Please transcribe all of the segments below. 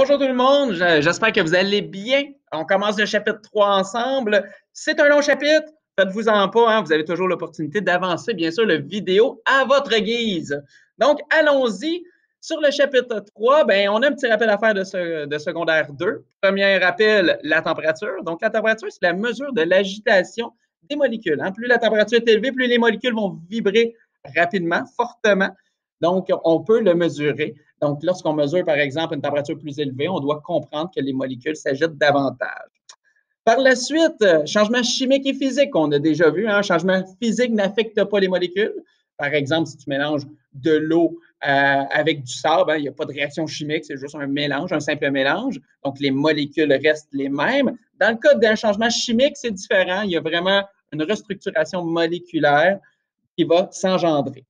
Bonjour tout le monde, j'espère que vous allez bien. On commence le chapitre 3 ensemble. C'est un long chapitre, faites-vous-en pas, hein, vous avez toujours l'opportunité d'avancer, bien sûr, le vidéo à votre guise. Donc, allons-y. Sur le chapitre 3, ben, on a un petit rappel à faire de secondaire 2. Premier rappel, la température. Donc, la température, c'est la mesure de l'agitation des molécules, hein. Plus la température est élevée, plus les molécules vont vibrer rapidement, fortement. Donc, on peut le mesurer. Donc, lorsqu'on mesure, par exemple, une température plus élevée, on doit comprendre que les molécules s'agitent davantage. Par la suite, changement chimique et physique, on a déjà vu, hein, changement physique n'affecte pas les molécules. Par exemple, si tu mélanges de l'eau avec du sable, hein, il n'y a pas de réaction chimique, c'est juste un mélange, un simple mélange. Donc, les molécules restent les mêmes. Dans le cas d'un changement chimique, c'est différent. Il y a vraiment une restructuration moléculaire qui va s'engendrer.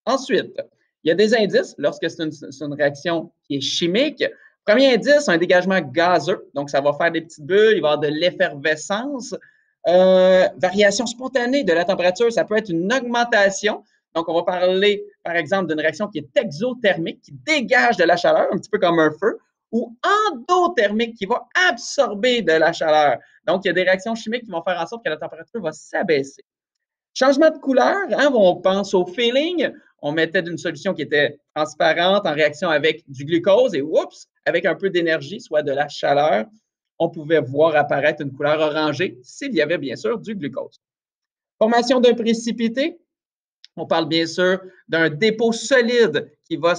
Ensuite, il y a des indices lorsque c'est une réaction qui est chimique. Premier indice, un dégagement gazeux. Donc, ça va faire des petites bulles, il va y avoir de l'effervescence. Variation spontanée de la température, ça peut être une augmentation. Donc, on va parler, par exemple, d'une réaction qui est exothermique, qui dégage de la chaleur, un petit peu comme un feu, ou endothermique, qui va absorber de la chaleur. Donc, il y a des réactions chimiques qui vont faire en sorte que la température va s'abaisser. Changement de couleur, hein, on pense au feeling. On mettait d'une solution qui était transparente en réaction avec du glucose et oups, avec un peu d'énergie, soit de la chaleur, on pouvait voir apparaître une couleur orangée s'il y avait bien sûr du glucose. Formation d'un précipité, on parle bien sûr d'un dépôt solide qui va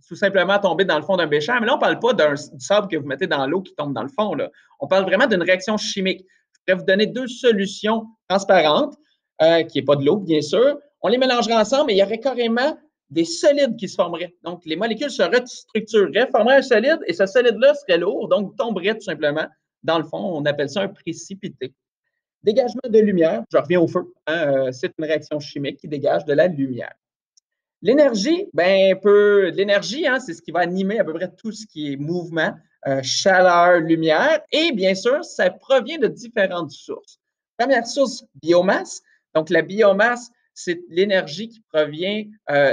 tout simplement tomber dans le fond d'un bécher. Mais là, on ne parle pas du sable que vous mettez dans l'eau qui tombe dans le fond. Là. On parle vraiment d'une réaction chimique. Je pourrais vous donner deux solutions transparentes, qui n'est pas de l'eau, bien sûr. On les mélangera ensemble et il y aurait carrément des solides qui se formeraient. Donc, les molécules se restructureraient, formeraient un solide et ce solide-là serait lourd, donc tomberait tout simplement dans le fond. On appelle ça un précipité. Dégagement de lumière, je reviens au feu, hein, c'est une réaction chimique qui dégage de la lumière. L'énergie, ben, l'énergie, hein, c'est ce qui va animer à peu près tout ce qui est mouvement, chaleur, lumière, et bien sûr, ça provient de différentes sources. Première source, biomasse. Donc, la biomasse, c'est l'énergie qui provient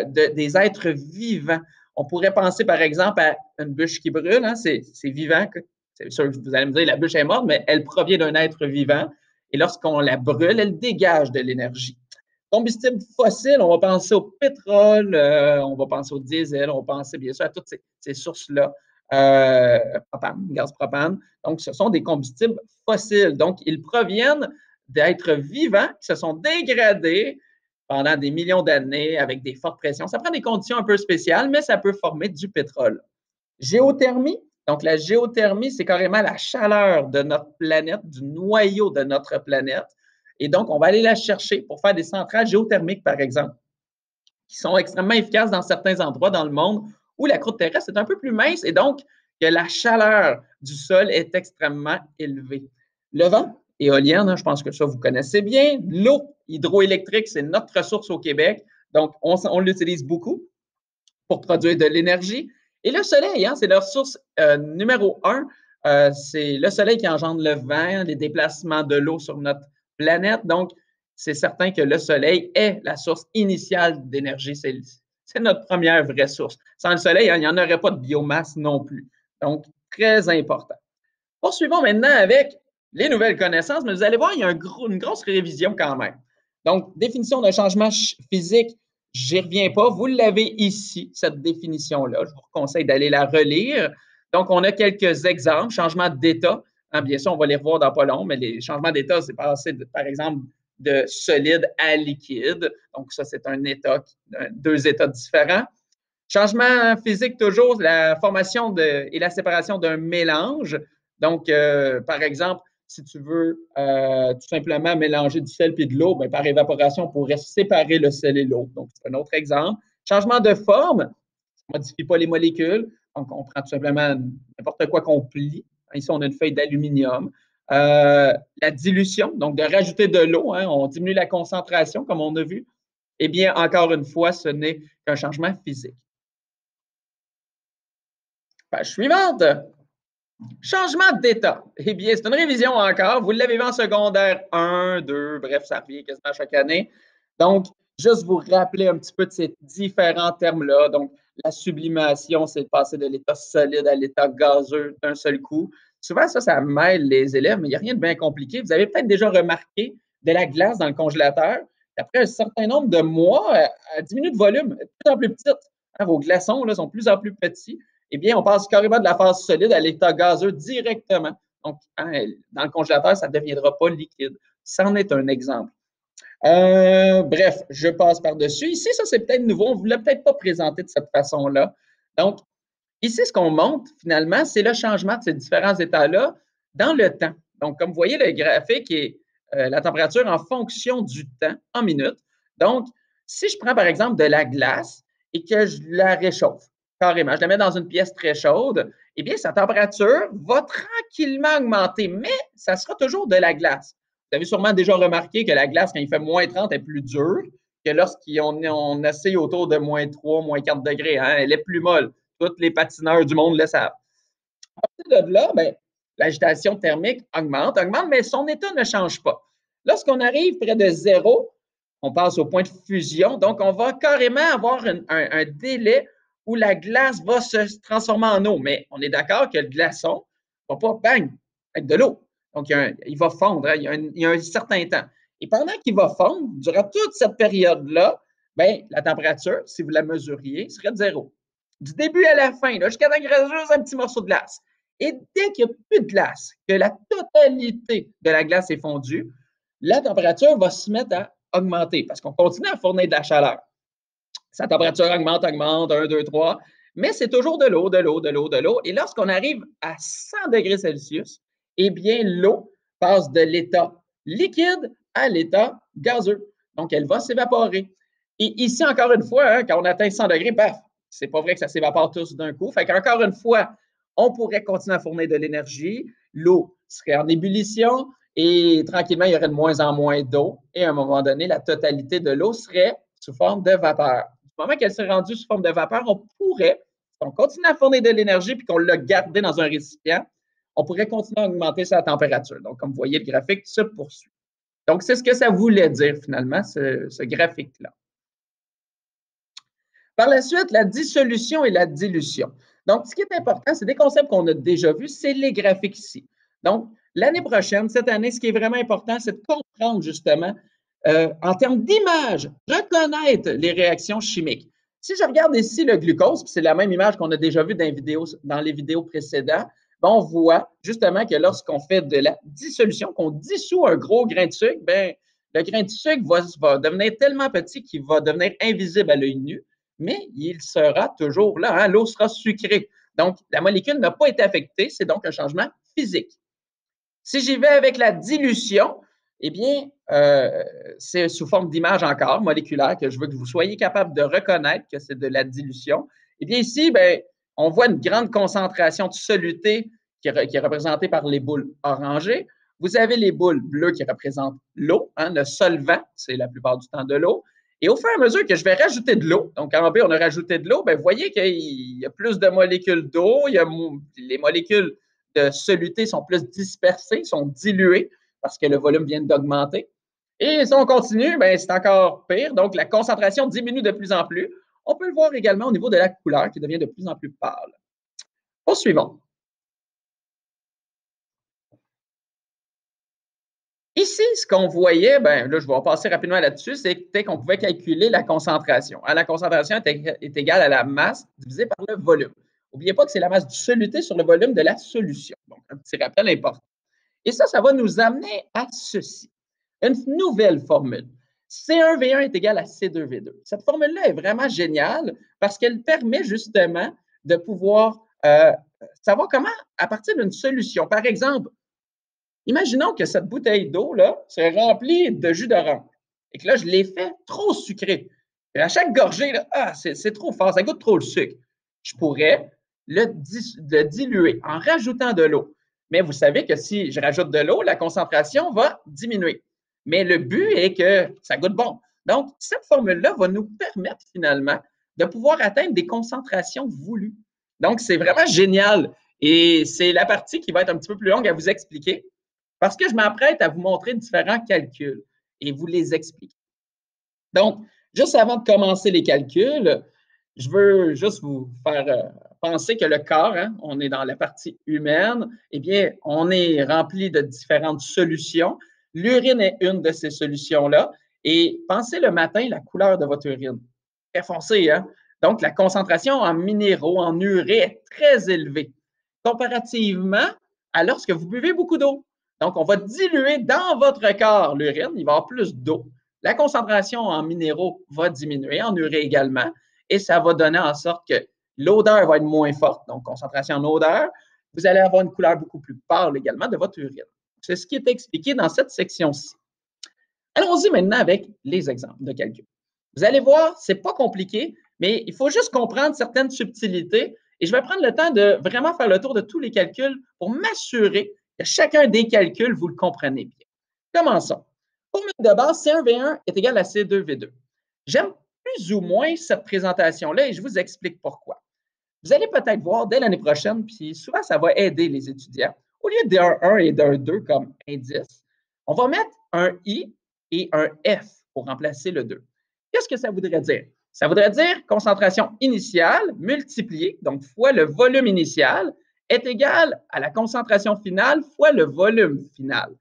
des êtres vivants. On pourrait penser, par exemple, à une bûche qui brûle, hein, c'est vivant. C'est sûr que vous allez me dire, la bûche est morte, mais elle provient d'un être vivant. Et lorsqu'on la brûle, elle dégage de l'énergie. Combustibles fossiles, on va penser au pétrole, on va penser au diesel, on va penser bien sûr à toutes ces sources-là, propane, gaz propane. Donc, ce sont des combustibles fossiles. Donc, ils proviennent d'êtres vivants qui se sont dégradés pendant des millions d'années avec des fortes pressions. Ça prend des conditions un peu spéciales, mais ça peut former du pétrole. Géothermie, donc la géothermie, c'est carrément la chaleur de notre planète, du noyau de notre planète. Et donc, on va aller la chercher pour faire des centrales géothermiques, par exemple, qui sont extrêmement efficaces dans certains endroits dans le monde où la croûte terrestre est un peu plus mince et donc que la chaleur du sol est extrêmement élevée. Le vent, éolienne, hein, je pense que ça, vous connaissez bien. L'eau hydroélectrique, c'est notre ressource au Québec. Donc, on l'utilise beaucoup pour produire de l'énergie. Et le soleil, hein, c'est leur source numéro un. C'est le soleil qui engendre le vent, les déplacements de l'eau sur notre planète. Donc, c'est certain que le soleil est la source initiale d'énergie. C'est notre première vraie source. Sans le soleil, hein, il n'y en aurait pas de biomasse non plus. Donc, très important. Poursuivons maintenant avec les nouvelles connaissances, mais vous allez voir, il y a une grosse révision quand même. Donc, définition d'un changement physique, j'y reviens pas. Vous l'avez ici, cette définition-là. Je vous conseille d'aller la relire. Donc, on a quelques exemples. Changement d'état. Hein, bien sûr, on va les revoir dans pas long, mais les changements d'état, c'est passer, par exemple, de solide à liquide. Donc, ça, c'est un état, deux états différents. Changement physique, toujours, la formation et la séparation d'un mélange. Donc, par exemple, si tu veux tout simplement mélanger du sel et de l'eau, ben, par évaporation, on pourrait séparer le sel et l'eau. Donc, c'est un autre exemple. Changement de forme, ça ne modifie pas les molécules. Donc, on prend tout simplement n'importe quoi qu'on plie. Ici, on a une feuille d'aluminium. La dilution, donc de rajouter de l'eau, hein, on diminue la concentration, comme on a vu. Eh bien, encore une fois, ce n'est qu'un changement physique. Page suivante. Changement d'état. Eh bien, c'est une révision encore. Vous l'avez vu en secondaire 1, 2, bref, ça revient quasiment chaque année. Donc, juste vous rappeler un petit peu de ces différents termes-là. Donc, la sublimation, c'est de passer de l'état solide à l'état gazeux d'un seul coup. Souvent, ça mêle les élèves, mais il n'y a rien de bien compliqué. Vous avez peut-être déjà remarqué de la glace dans le congélateur. Après un certain nombre de mois, elle diminue de volume, elle est de plus en plus petite. Hein, vos glaçons là, sont de plus en plus petits. Eh bien, on passe carrément de la phase solide à l'état gazeux directement. Donc, hein, dans le congélateur, ça ne deviendra pas liquide. C'en est un exemple. Bref, je passe par-dessus. Ici, ça, c'est peut-être nouveau. On ne vous l'a peut-être pas présenté de cette façon-là. Donc, ici, ce qu'on montre, finalement, c'est le changement de ces différents états-là dans le temps. Donc, comme vous voyez, le graphique est la température en fonction du temps en minutes. Donc, si je prends, par exemple, de la glace et que je la réchauffe, carrément, je la mets dans une pièce très chaude, eh bien, sa température va tranquillement augmenter, mais ça sera toujours de la glace. Vous avez sûrement déjà remarqué que la glace, quand il fait moins 30, est plus dure que lorsqu'on essaye autour de moins 3, moins 4 degrés. Hein, elle est plus molle. Tous les patineurs du monde le savent. À partir de là, ben, l'agitation thermique augmente, mais son état ne change pas. Lorsqu'on arrive près de zéro, on passe au point de fusion. Donc, on va carrément avoir un délai où la glace va se transformer en eau. Mais on est d'accord que le glaçon ne va pas, bang, être de l'eau. Donc, il va fondre, hein, il y a un certain temps. Et pendant qu'il va fondre, durant toute cette période-là, ben, la température, si vous la mesuriez, serait de zéro. Du début à la fin, jusqu'à temps qu'il reste juste un petit morceau de glace. Et dès qu'il n'y a plus de glace, que la totalité de la glace est fondue, la température va se mettre à augmenter parce qu'on continue à fournir de la chaleur. Sa température augmente, 1, 2, 3, mais c'est toujours de l'eau, de l'eau, de l'eau, de l'eau. Et lorsqu'on arrive à 100 degrés Celsius, eh bien, l'eau passe de l'état liquide à l'état gazeux. Donc, elle va s'évaporer. Et ici, encore une fois, hein, quand on atteint 100 degrés, paf, c'est pas vrai que ça s'évapore tous d'un coup. Fait qu'encore une fois, on pourrait continuer à fournir de l'énergie. L'eau serait en ébullition et tranquillement, il y aurait de moins en moins d'eau. Et à un moment donné, la totalité de l'eau serait sous forme de vapeur. Du moment qu'elle s'est rendue sous forme de vapeur, on pourrait, si on continue à fournir de l'énergie puis qu'on l'a gardé dans un récipient, on pourrait continuer à augmenter sa température. Donc, comme vous voyez, le graphique se poursuit. Donc, c'est ce que ça voulait dire finalement, ce graphique-là. Par la suite, la dissolution et la dilution. Donc, ce qui est important, c'est des concepts qu'on a déjà vus, c'est les graphiques ici. Donc, l'année prochaine, cette année, ce qui est vraiment important, c'est de comprendre justement, en termes d'image, reconnaître les réactions chimiques. Si je regarde ici le glucose, c'est la même image qu'on a déjà vue dans les vidéos précédentes, ben, on voit justement que lorsqu'on fait de la dissolution, qu'on dissout un gros grain de sucre, ben, le grain de sucre va devenir tellement petit qu'il va devenir invisible à l'œil nu, mais il sera toujours là. Hein? L'eau sera sucrée. Donc, la molécule n'a pas été affectée. C'est donc un changement physique. Si j'y vais avec la dilution, eh bien, c'est sous forme d'image encore moléculaire que je veux que vous soyez capable de reconnaître que c'est de la dilution. Eh bien, ici, ben, on voit une grande concentration de soluté qui est représentée par les boules orangées. Vous avez les boules bleues qui représentent l'eau, hein, le solvant, c'est la plupart du temps de l'eau. Et au fur et à mesure que je vais rajouter de l'eau, donc en B, on a rajouté de l'eau, ben, vous voyez qu'il y a plus de molécules d'eau, les molécules de soluté sont plus dispersées, sont diluées parce que le volume vient d'augmenter. Et si on continue, ben, c'est encore pire. Donc, la concentration diminue de plus en plus. On peut le voir également au niveau de la couleur qui devient de plus en plus pâle. Poursuivons. Ici, ce qu'on voyait, ben, là, je vais passer rapidement là-dessus, c'était qu'on pouvait calculer la concentration. La concentration est égale à la masse divisée par le volume. N'oubliez pas que c'est la masse du soluté sur le volume de la solution. Donc, un petit rappel important. Et ça va nous amener à ceci, une nouvelle formule. C1V1 est égal à C2V2. Cette formule-là est vraiment géniale parce qu'elle permet justement de pouvoir savoir comment, à partir d'une solution, par exemple, imaginons que cette bouteille d'eau-là serait remplie de jus d'orange et que là, je l'ai fait trop sucré. Et à chaque gorgée, là, c'est trop fort, ça goûte trop le sucre. Je pourrais le diluer en rajoutant de l'eau. Mais vous savez que si je rajoute de l'eau, la concentration va diminuer. Mais le but est que ça goûte bon. Donc, cette formule-là va nous permettre finalement de pouvoir atteindre des concentrations voulues. Donc, c'est vraiment génial. Et c'est la partie qui va être un petit peu plus longue à vous expliquer parce que je m'apprête à vous montrer différents calculs et vous les expliquer. Donc, Juste avant de commencer les calculs, je veux juste vous faire penser que le corps, hein, on est dans la partie humaine, eh bien, on est rempli de différentes solutions. L'urine est une de ces solutions-là. Et pensez le matin, la couleur de votre urine. Très foncée, hein? Donc, la concentration en minéraux, en urée est très élevée, comparativement à lorsque vous buvez beaucoup d'eau. Donc, on va diluer dans votre corps l'urine, il va y avoir plus d'eau. La concentration en minéraux va diminuer, en urée également, et ça va donner en sorte que l'odeur va être moins forte, donc concentration en odeur. Vous allez avoir une couleur beaucoup plus pâle également de votre urine. C'est ce qui est expliqué dans cette section-ci. Allons-y maintenant avec les exemples de calcul. Vous allez voir, ce n'est pas compliqué, mais il faut juste comprendre certaines subtilités et je vais prendre le temps de vraiment faire le tour de tous les calculs pour m'assurer que chacun des calculs, vous le comprenez bien. Commençons. Formule de base, C1V1 est égal à C2V2. J'aime plus ou moins cette présentation-là et je vous explique pourquoi. Vous allez peut-être voir dès l'année prochaine, puis souvent ça va aider les étudiants, au lieu d'un 1 et d'un 2 comme indice, on va mettre un I et un F pour remplacer le 2. Qu'est-ce que ça voudrait dire? Ça voudrait dire concentration initiale multipliée, donc fois le volume initial, est égal à la concentration finale fois le volume final.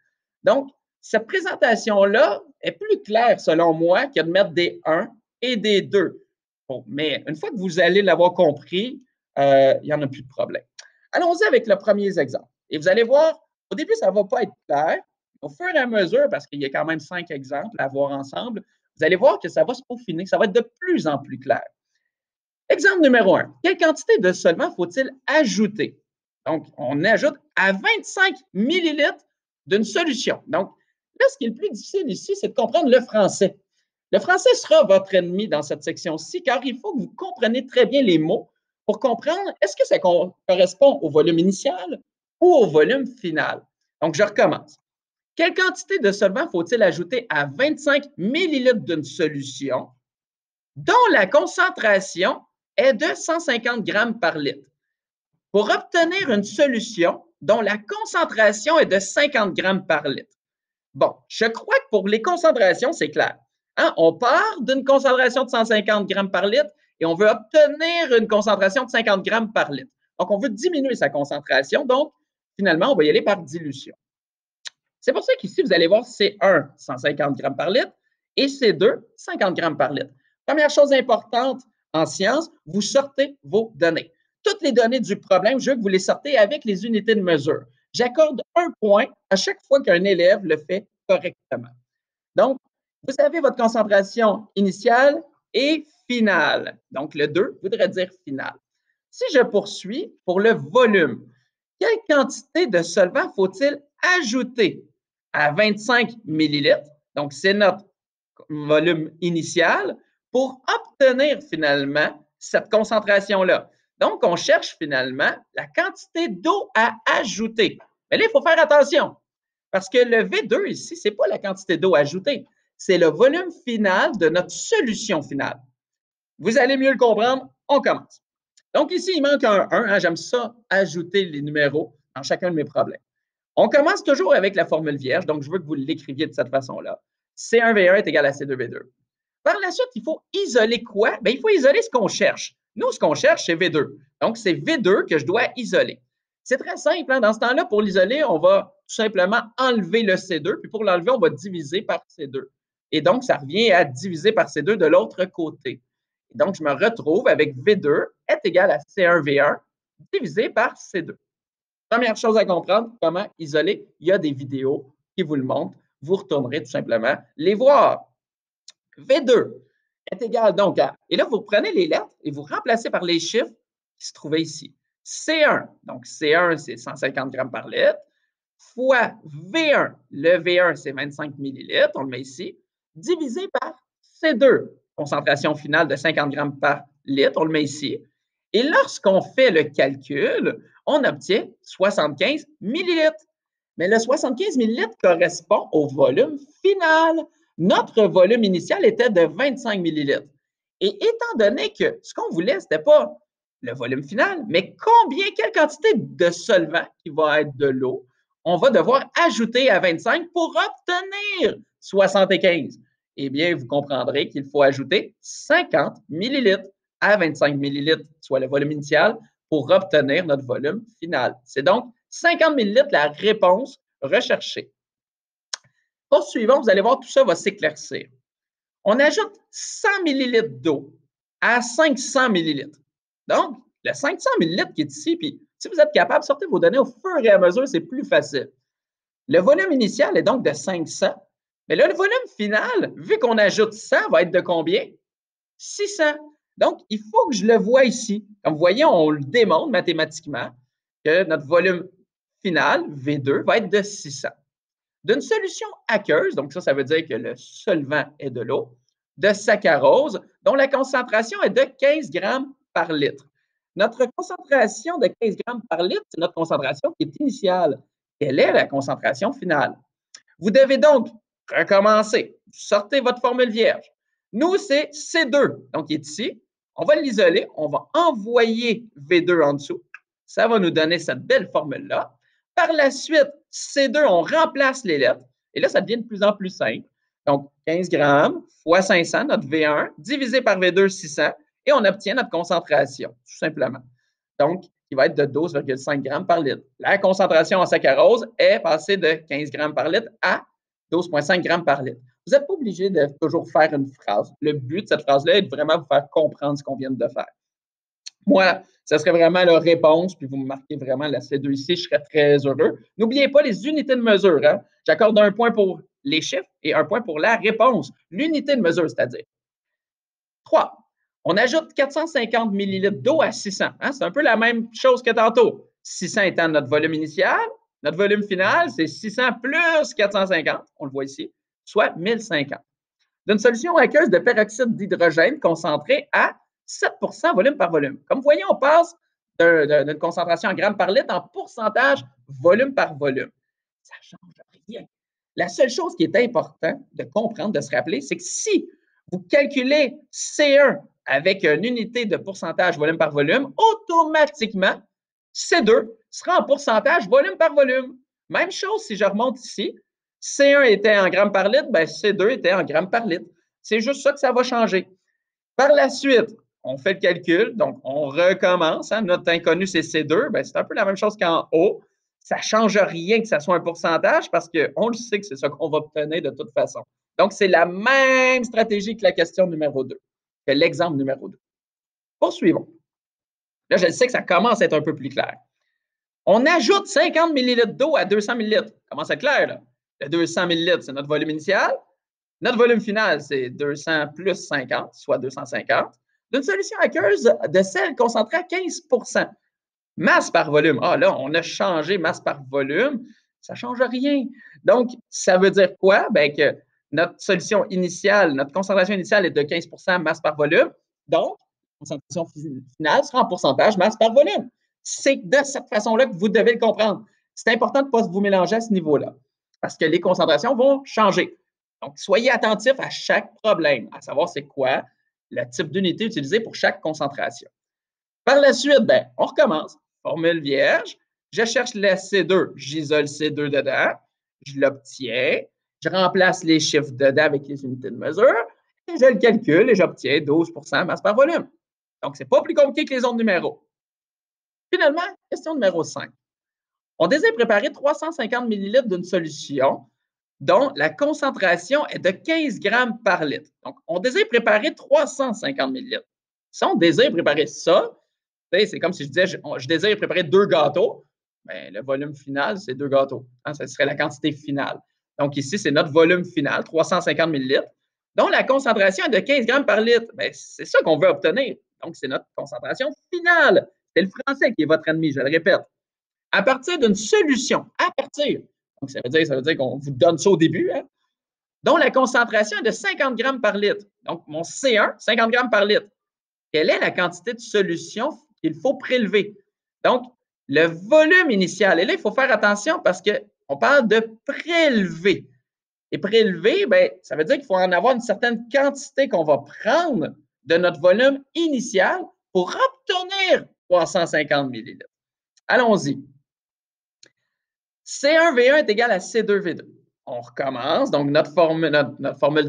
Donc, cette présentation-là est plus claire selon moi que de mettre des 1 et des 2. Bon, mais une fois que vous allez l'avoir compris, il n'y en a plus de problème. Allons-y avec le premier exemple. Et vous allez voir, au début, ça ne va pas être clair. Au fur et à mesure, parce qu'il y a quand même 5 exemples à voir ensemble, vous allez voir que ça va se peaufiner, ça va être de plus en plus clair. Exemple numéro 1. Quelle quantité de solvant faut-il ajouter? Donc, on ajoute à 25 millilitres d'une solution. Donc, là, ce qui est le plus difficile ici, c'est de comprendre le français. Le français sera votre ennemi dans cette section-ci, car il faut que vous compreniez très bien les mots pour comprendre est-ce que ça correspond au volume initial ou au volume final. Donc, je recommence. Quelle quantité de solvant faut-il ajouter à 25 millilitres d'une solution dont la concentration est de 150 grammes par litre? Pour obtenir une solution dont la concentration est de 50 grammes par litre. Bon, je crois que pour les concentrations, c'est clair. Hein? On part d'une concentration de 150 grammes par litre et on veut obtenir une concentration de 50 grammes par litre. Donc, on veut diminuer sa concentration. Donc, finalement, on va y aller par dilution. C'est pour ça qu'ici, vous allez voir C1, 150 grammes par litre et C2, 50 grammes par litre. Première chose importante en sciences, vous sortez vos données. Toutes les données du problème, je veux que vous les sortez avec les unités de mesure. J'accorde un point à chaque fois qu'un élève le fait correctement. Donc, vous avez votre concentration initiale et finale. Donc, le 2 voudrait dire finale. Si je poursuis pour le volume, quelle quantité de solvant faut-il ajouter à 25 millilitres? Donc, c'est notre volume initial pour obtenir finalement cette concentration-là. Donc, on cherche finalement la quantité d'eau à ajouter. Mais là, il faut faire attention parce que le V2 ici, ce n'est pas la quantité d'eau ajoutée, c'est le volume final de notre solution finale. Vous allez mieux le comprendre, on commence. Donc ici, il manque un 1, hein, j'aime ça, ajouter les numéros dans chacun de mes problèmes. On commence toujours avec la formule vierge, donc je veux que vous l'écriviez de cette façon-là. C1V1 est égal à C2V2. Par la suite, il faut isoler quoi? Bien, il faut isoler ce qu'on cherche. Nous, ce qu'on cherche, c'est V2. Donc, c'est V2 que je dois isoler. C'est très simple. Hein? Dans ce temps-là, pour l'isoler, on va tout simplement enlever le C2, puis pour l'enlever, on va diviser par C2. Et donc, ça revient à diviser par C2 de l'autre côté. Et donc, je me retrouve avec V2 est égal à C1V1 divisé par C2. Première chose à comprendre, comment isoler. Il y a des vidéos qui vous le montrent. Vous retournerez tout simplement les voir. V2 est égal donc à, et là, vous prenez les lettres et vous remplacez par les chiffres qui se trouvaient ici. C1, donc C1, c'est 150 grammes par litre, fois V1, le V1, c'est 25 millilitres, on le met ici, divisé par C2, concentration finale de 50 grammes par litre, on le met ici. Et lorsqu'on fait le calcul, on obtient 75 millilitres. Mais le 75 millilitres correspond au volume final. Notre volume initial était de 25 millilitres. Et étant donné que ce qu'on voulait, ce n'était pas le volume final, mais quelle quantité de solvant qui va être de l'eau, on va devoir ajouter à 25 pour obtenir 75. eh bien, vous comprendrez qu'il faut ajouter 50 millilitres à 25 millilitres, soit le volume initial, pour obtenir notre volume final. C'est donc 50 millilitres la réponse recherchée. Poursuivons, vous allez voir, tout ça va s'éclaircir. On ajoute 100 millilitres d'eau à 500 millilitres. Donc, le 500 millilitres qui est ici, puis si vous êtes capable, sortez vos données au fur et à mesure, c'est plus facile. Le volume initial est donc de 500, mais là, le volume final, vu qu'on ajoute 100, va être de combien? 600. Donc, il faut que je le voie ici. Comme vous voyez, on le démontre mathématiquement que notre volume final, V2, va être de 600. D'une solution aqueuse, donc ça veut dire que le solvant est de l'eau, de saccharose, dont la concentration est de 15 grammes par litre. Notre concentration de 15 grammes par litre, c'est notre concentration qui est initiale. Quelle est la concentration finale? Vous devez donc recommencer. Sortez votre formule vierge. Nous, c'est C2, donc il est ici. On va l'isoler, on va envoyer V2 en dessous. Ça va nous donner cette belle formule-là. Par la suite, C2, on remplace les lettres. Et là, ça devient de plus en plus simple. Donc, 15 grammes fois 500, notre V1, divisé par V2, 600, et on obtient notre concentration, tout simplement. Donc, qui va être de 12,5 grammes par litre. La concentration en saccharose est passée de 15 grammes par litre à 12,5 grammes par litre. Vous n'êtes pas obligé de toujours faire une phrase. Le but de cette phrase-là est de vraiment vous faire comprendre ce qu'on vient de faire. Moi, ça serait vraiment la réponse, puis vous me marquez vraiment la C2 ici, je serais très heureux. N'oubliez pas les unités de mesure. Hein? J'accorde un point pour les chiffres et un point pour la réponse. L'unité de mesure, c'est-à-dire. 3. On ajoute 450 millilitres d'eau à 600. Hein? C'est un peu la même chose que tantôt. 600 étant notre volume initial, notre volume final, c'est 600 plus 450, on le voit ici, soit 1050. D'une solution aqueuse de peroxyde d'hydrogène concentré à 7 volume par volume. Comme vous voyez, on passe d'une concentration en grammes par litre en pourcentage volume par volume. Ça ne change rien. La seule chose qui est importante de comprendre, de se rappeler, c'est que si vous calculez C1 avec une unité de pourcentage volume par volume, automatiquement, C2 sera en pourcentage volume par volume. Même chose si je remonte ici. C1 était en grammes par litre, ben C2 était en grammes par litre. C'est juste ça que ça va changer. Par la suite, on fait le calcul, donc on recommence. Hein, notre inconnu, c'est C2. Ben, c'est un peu la même chose qu'en haut. Ça ne change rien que ça soit un pourcentage parce qu'on le sait que c'est ça qu'on va obtenir de toute façon. Donc, c'est la même stratégie que la question numéro 2, que l'exemple numéro 2. Poursuivons. Là, je sais que ça commence à être un peu plus clair. On ajoute 50 millilitres d'eau à 200 millilitres. Comment c'est clair, là? Le 200 millilitres, c'est notre volume initial. Notre volume final, c'est 200 plus 50, soit 250. D'une solution aqueuse de sel concentré à 15 masse par volume. Ah, là, on a changé masse par volume. Ça ne change rien. Donc, ça veut dire quoi? Bien, que notre solution initiale, notre concentration initiale est de 15 masse par volume. Donc, la concentration finale sera en pourcentage masse par volume. C'est de cette façon-là que vous devez le comprendre. C'est important de ne pas vous mélanger à ce niveau-là parce que les concentrations vont changer. Donc, soyez attentifs à chaque problème, à savoir c'est quoi le type d'unité utilisée pour chaque concentration. Par la suite, ben, on recommence. Formule vierge. Je cherche la C2. J'isole C2 dedans. Je l'obtiens. Je remplace les chiffres dedans avec les unités de mesure. Et je le calcule et j'obtiens 12 masse par volume. Donc, ce n'est pas plus compliqué que les autres numéros. Finalement, question numéro 5. On désire préparer 350 millilitres d'une solution dont la concentration est de 15 grammes par litre. Donc, on désire préparer 350 millilitres. Si on désire préparer ça, c'est comme si je disais, je désire préparer 2 gâteaux, bien, le volume final, c'est 2 gâteaux. Hein, ça serait la quantité finale. Donc, ici, c'est notre volume final, 350 millilitres, dont la concentration est de 15 grammes par litre. Bien, c'est ça qu'on veut obtenir. Donc, c'est notre concentration finale. C'est le français qui est votre ennemi, je le répète. À partir d'une solution, donc ça veut dire qu'on vous donne ça au début, hein, dont la concentration est de 50 grammes par litre. Donc, mon C1, 50 grammes par litre. Quelle est la quantité de solution qu'il faut prélever? Donc, le volume initial. Et là, il faut faire attention parce qu'on parle de prélever. Et prélever, bien, ça veut dire qu'il faut en avoir une certaine quantité qu'on va prendre de notre volume initial pour obtenir 350 millilitres. Allons-y. C1V1 est égal à C2V2. On recommence. Donc, notre formule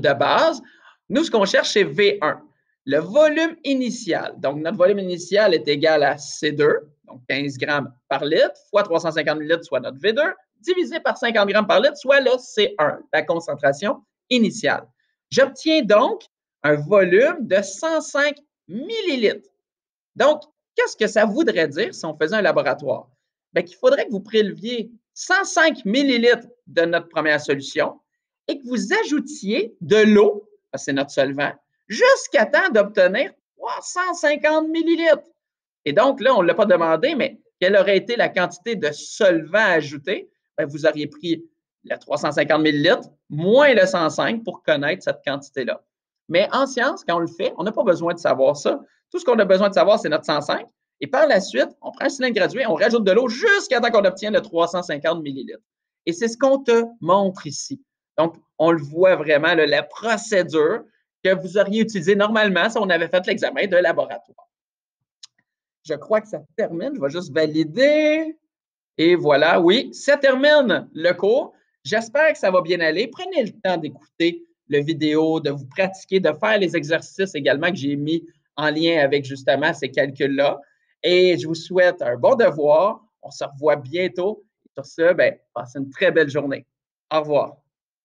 de base. Nous, ce qu'on cherche, c'est V1, le volume initial. Donc, notre volume initial est égal à C2, donc 15 grammes par litre, fois 350 millilitres, soit notre V2, divisé par 50 grammes par litre, soit le C1, la concentration initiale. J'obtiens donc un volume de 105 millilitres. Donc, qu'est-ce que ça voudrait dire si on faisait un laboratoire? Bien, qu'il faudrait que vous préleviez 105 millilitres de notre première solution et que vous ajoutiez de l'eau, c'est notre solvant, jusqu'à temps d'obtenir 350 millilitres. Et donc, là, on ne l'a pas demandé, mais quelle aurait été la quantité de solvant ajouté? Bien, vous auriez pris le 350 millilitres moins le 105 pour connaître cette quantité-là. Mais en sciences, quand on le fait, on n'a pas besoin de savoir ça. Tout ce qu'on a besoin de savoir, c'est notre 105. Et par la suite, on prend un cylindre gradué, on rajoute de l'eau jusqu'à temps qu'on obtienne le 350 millilitres. Et c'est ce qu'on te montre ici. Donc, on le voit vraiment, la procédure que vous auriez utilisée normalement si on avait fait l'examen de laboratoire. Je crois que ça termine. Je vais juste valider. Et voilà, oui, ça termine le cours. J'espère que ça va bien aller. Prenez le temps d'écouter la vidéo, de vous pratiquer, de faire les exercices également que j'ai mis en lien avec justement ces calculs-là. Et je vous souhaite un bon devoir. On se revoit bientôt. Et sur ce, passez une très belle journée. Au revoir.